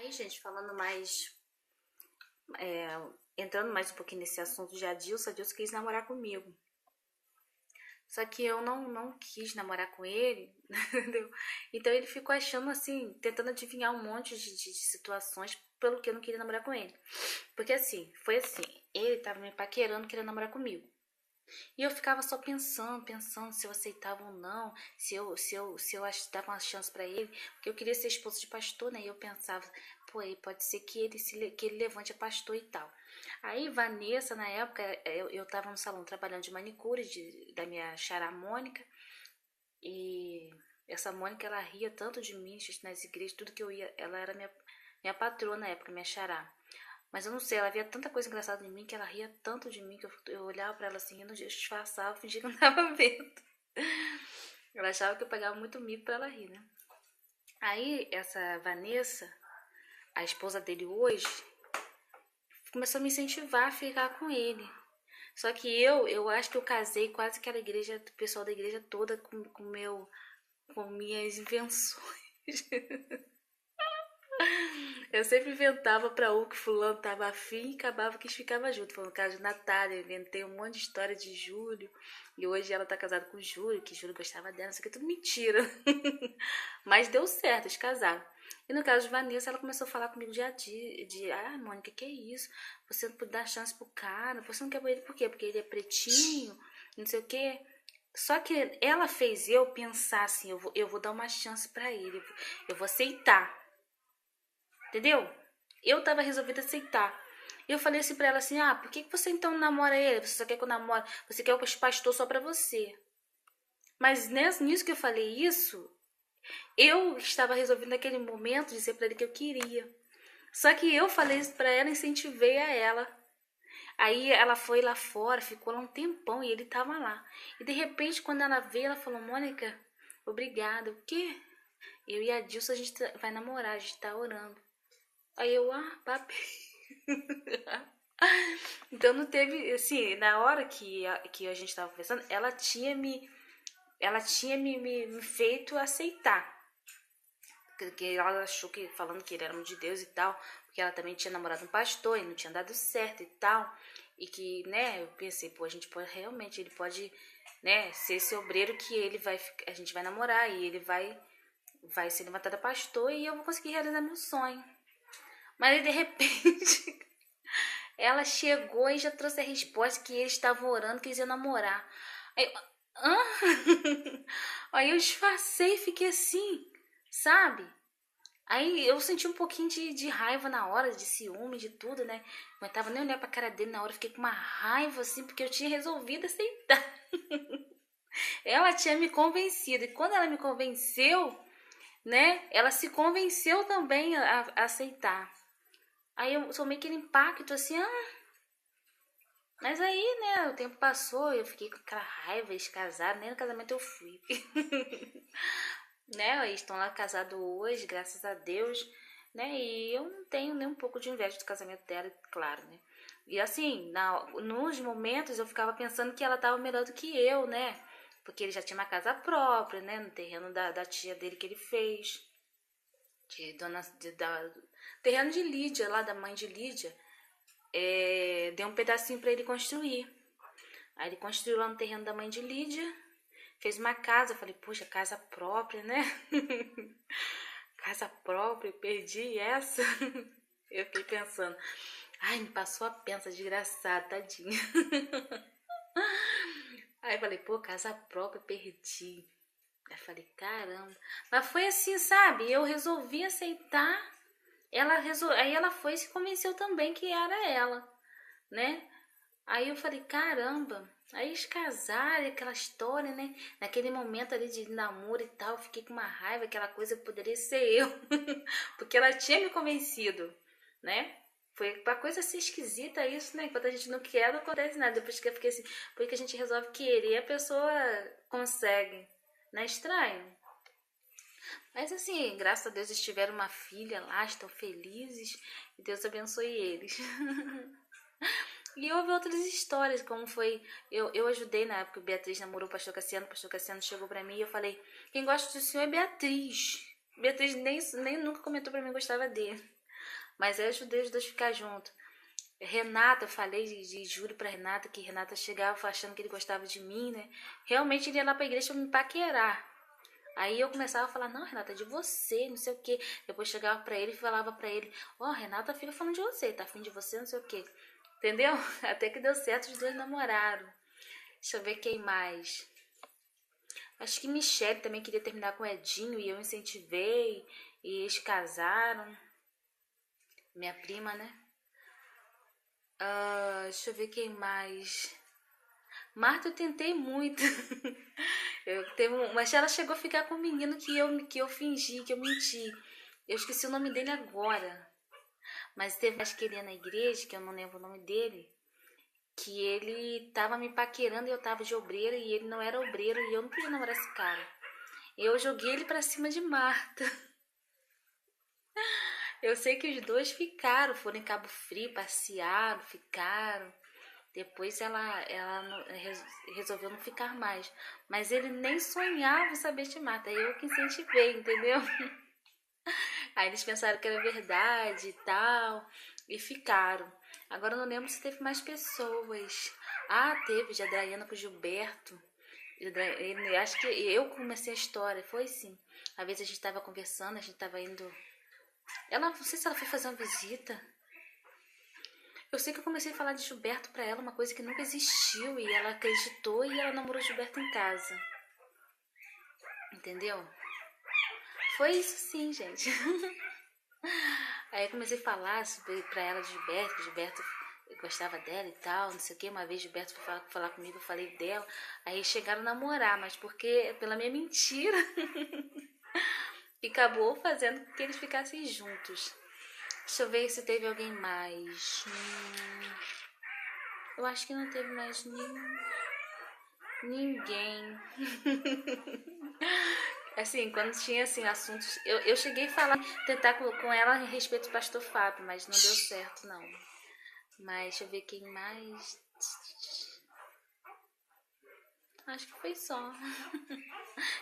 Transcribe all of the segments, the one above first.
Aí, gente, falando mais, é, entrando mais um pouquinho nesse assunto de Adilson, Adilson quis namorar comigo. Só que eu não quis namorar com ele, entendeu? Então ele ficou achando assim, tentando adivinhar um monte de situações pelo que eu não queria namorar com ele. Porque assim, foi assim, ele tava me paquerando, querendo namorar comigo. E eu ficava só pensando se eu aceitava ou não, se eu dava uma chance pra ele, porque eu queria ser esposa de pastor, né? E eu pensava, pô, aí pode ser que ele levante a pastor e tal. Aí, Vanessa, na época, eu tava no salão trabalhando de manicure da minha xará Mônica, e essa Mônica, ela ria tanto de mim, nas igrejas, tudo que eu ia, ela era minha patroa na época, minha xará. Mas eu não sei, ela via tanta coisa engraçada em mim, que ela ria tanto de mim, que eu olhava pra ela assim, eu disfarçava, fingia que não tava vendo. Ela achava que eu pagava muito mico pra ela rir, né? Aí, essa Vanessa, a esposa dele hoje, começou a me incentivar a ficar com ele. Só que eu acho que eu casei quase que a igreja, o pessoal da igreja toda com minhas invenções. Eu sempre inventava pra que fulano tava afim e acabava que ficava junto. Foi no caso de Natália, eu inventei um monte de história de Júlio. E hoje ela tá casada com o Júlio, que Júlio gostava dela, isso aqui é tudo mentira. Mas deu certo, eles casaram. E no caso de Vanessa, ela começou a falar comigo Mônica, que é isso? Você não pode dar chance pro cara, você não quer ele por quê? Porque ele é pretinho, não sei o quê. Só que ela fez eu pensar assim, eu vou dar uma chance pra ele, eu vou aceitar. Entendeu? Eu tava resolvida a aceitar. Eu falei assim pra ela assim, por que você então não namora ele? Você só quer que eu namore? Você quer o pastor só pra você. Mas nisso que eu falei isso, eu estava resolvendo naquele momento dizer pra ele que eu queria. Só que eu falei isso pra ela, incentivei a ela. Aí ela foi lá fora, ficou lá um tempão e ele tava lá. E de repente, quando ela veio, ela falou, Mônica, obrigada. O quê? Eu e a Dilson, a gente vai namorar, a gente tá orando. Aí eu, papi. Então não teve, assim, na hora que a gente tava conversando, ela tinha me feito aceitar. Porque ela achou que, falando que ele era um de Deus e tal, porque ela também tinha namorado um pastor e não tinha dado certo e tal. E que, né, eu pensei, pô, a gente pode realmente, ele pode, né, ser esse obreiro que a gente vai namorar e ele vai ser levantado a pastor e eu vou conseguir realizar meu sonho. Mas aí, de repente, ela chegou e já trouxe a resposta que eles estavam orando, que eles iam namorar. Aí, hã? Aí eu disfarcei e fiquei assim, sabe? Aí eu senti um pouquinho de raiva na hora, de ciúme, de tudo, né? Não tava nem olhar pra cara dele na hora, fiquei com uma raiva assim, porque eu tinha resolvido aceitar. Ela tinha me convencido, e quando ela me convenceu, né? Ela se convenceu também a aceitar. Aí eu tomei aquele impacto assim, mas aí, né, o tempo passou, eu fiquei com aquela raiva, eles casaram, nem no casamento eu fui. Né, eles estão lá casados hoje, graças a Deus, né, e eu não tenho nem um pouco de inveja do casamento dela, claro, né. E assim, nos momentos eu ficava pensando que ela estava melhor do que eu, né, porque ele já tinha uma casa própria, né, no terreno da tia dele que ele fez, terreno de Lídia, lá da mãe de Lídia, deu um pedacinho para ele construir. Aí ele construiu lá no terreno da mãe de Lídia, fez uma casa. Eu falei, poxa, casa própria, né? Casa própria, eu perdi essa. Eu fiquei pensando, ai, me passou a pensa, desgraçada, tadinha. Aí eu falei, pô, casa própria, perdi. Aí eu falei, caramba. Mas foi assim, sabe? Eu resolvi aceitar. Aí ela foi e se convenceu também que era ela, né? Aí eu falei, caramba. Aí eles casaram, aquela história, né? Naquele momento ali de namoro e tal, eu fiquei com uma raiva, aquela coisa poderia ser eu. Porque ela tinha me convencido, né? Foi uma coisa assim esquisita isso, né? Enquanto a gente não quer, não acontece nada. Depois que eu fiquei assim, porque a gente resolve querer, a pessoa consegue. Não é estranho? Mas assim, graças a Deus eles tiveram uma filha lá, estão felizes. E Deus abençoe eles. E houve outras histórias, como foi. Eu ajudei na época que Beatriz namorou o pastor Cassiano chegou pra mim e eu falei: quem gosta do senhor é Beatriz. Beatriz nem nunca comentou pra mim que gostava dele. Mas aí eu ajudei os dois a ficar juntos. Renata, eu falei de juro pra Renata que Renata chegava achando que ele gostava de mim, né? Realmente ele ia lá pra igreja pra me paquerar. Aí eu começava a falar, não, Renata, é de você, não sei o quê. Depois chegava pra ele e falava pra ele, ó, Renata fica falando de você, tá afim de você, não sei o quê. Entendeu? Até que deu certo, os dois namoraram. Deixa eu ver quem mais. Acho que Michelle também queria terminar com o Edinho e eu incentivei. E eles casaram. Minha prima, né? Deixa eu ver quem mais. Marta, eu tentei muito. Mas ela chegou a ficar com um menino que eu fingi, que eu menti. Eu esqueci o nome dele agora. Mas teve mais que ele ia na igreja, que eu não lembro o nome dele. Que ele tava me paquerando e eu tava de obreira e ele não era obreiro e eu não queria namorar esse cara. Eu joguei ele pra cima de Marta. Eu sei que os dois foram em Cabo Frio, passearam, ficaram. Depois ela resolveu não ficar mais. Mas ele nem sonhava saber de Marta. Eu que incentivei, entendeu? Aí eles pensaram que era verdade e tal. E ficaram. Agora eu não lembro se teve mais pessoas. Ah, teve, de Adriana com o Gilberto. Acho que eu comecei a história, foi sim. Às vezes a gente tava conversando, a gente tava indo. Ela, não sei se ela foi fazer uma visita. Eu sei que eu comecei a falar de Gilberto pra ela, uma coisa que nunca existiu, e ela acreditou e ela namorou Gilberto em casa. Entendeu? Foi isso sim, gente. Aí eu comecei a falar pra ela de Gilberto, que Gilberto gostava dela e tal, não sei o que. Uma vez Gilberto foi falar comigo, eu falei dela. Aí chegaram a namorar, mas porque pela minha mentira. E acabou fazendo com que eles ficassem juntos. Deixa eu ver se teve alguém mais. Eu acho que não teve mais ninguém. Assim, quando tinha assim, assuntos. Eu cheguei a falar, tentar com ela a respeito do pastor Fábio, mas não deu certo, não. Mas deixa eu ver quem mais. Acho que foi só.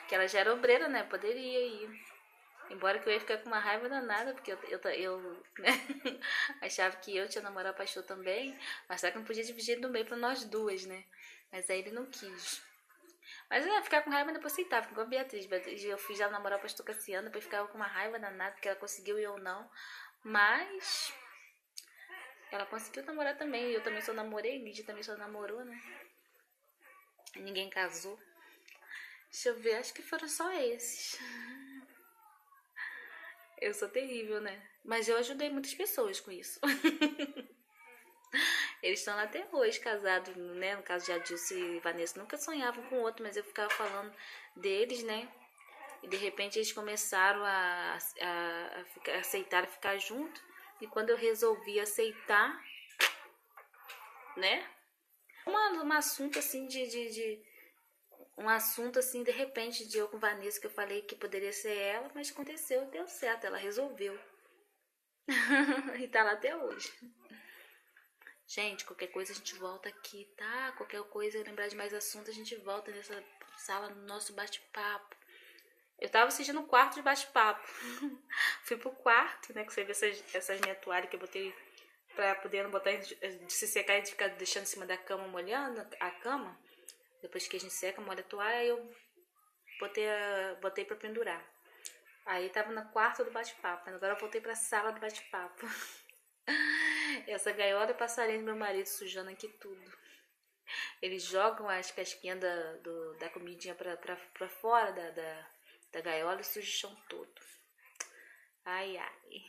Que ela já era obreira, né? Poderia ir. Embora que eu ia ficar com uma raiva danada, porque eu né? Achava que eu tinha namorado o pastor também, mas só que não podia dividir no meio pra nós duas, né? Mas aí ele não quis. Mas eu ia ficar com raiva e depois aceitava, igual a Beatriz. Eu fiz ela namorar o pastor Cassiano, depois ficava com uma raiva danada, porque ela conseguiu e eu não. Mas ela conseguiu namorar também, eu também só namorei, Lídia também só namorou, né? Ninguém casou. Deixa eu ver, acho que foram só esses. Eu sou terrível, né? Mas eu ajudei muitas pessoas com isso. Eles estão lá até hoje casados, né? No caso de Adilson e Vanessa, nunca sonhavam com o outro, mas eu ficava falando deles, né? E de repente eles começaram a aceitar ficar junto. E quando eu resolvi aceitar, né? Um assunto assim um assunto assim, de repente, de eu com Vanessa, que eu falei que poderia ser ela, mas aconteceu, deu certo, ela resolveu. E tá lá até hoje. Gente, qualquer coisa a gente volta aqui, tá? Qualquer coisa, lembrar de mais assuntos, a gente volta nessa sala no nosso bate-papo. Eu tava assistindo o quarto de bate-papo. Fui pro quarto, né? Que você vê essas minhas toalhas que eu botei pra poder não botar de se secar e de ficar deixando em cima da cama molhando a cama. Depois que a gente seca, molha a toalha, aí eu botei pra pendurar. Aí tava no quarto do bate-papo. Agora eu voltei pra sala do bate-papo. Essa gaiola é passarinho do meu marido sujando aqui tudo. Eles jogam as casquinhas da comidinha pra fora da gaiola e suja o chão todo. Ai, ai.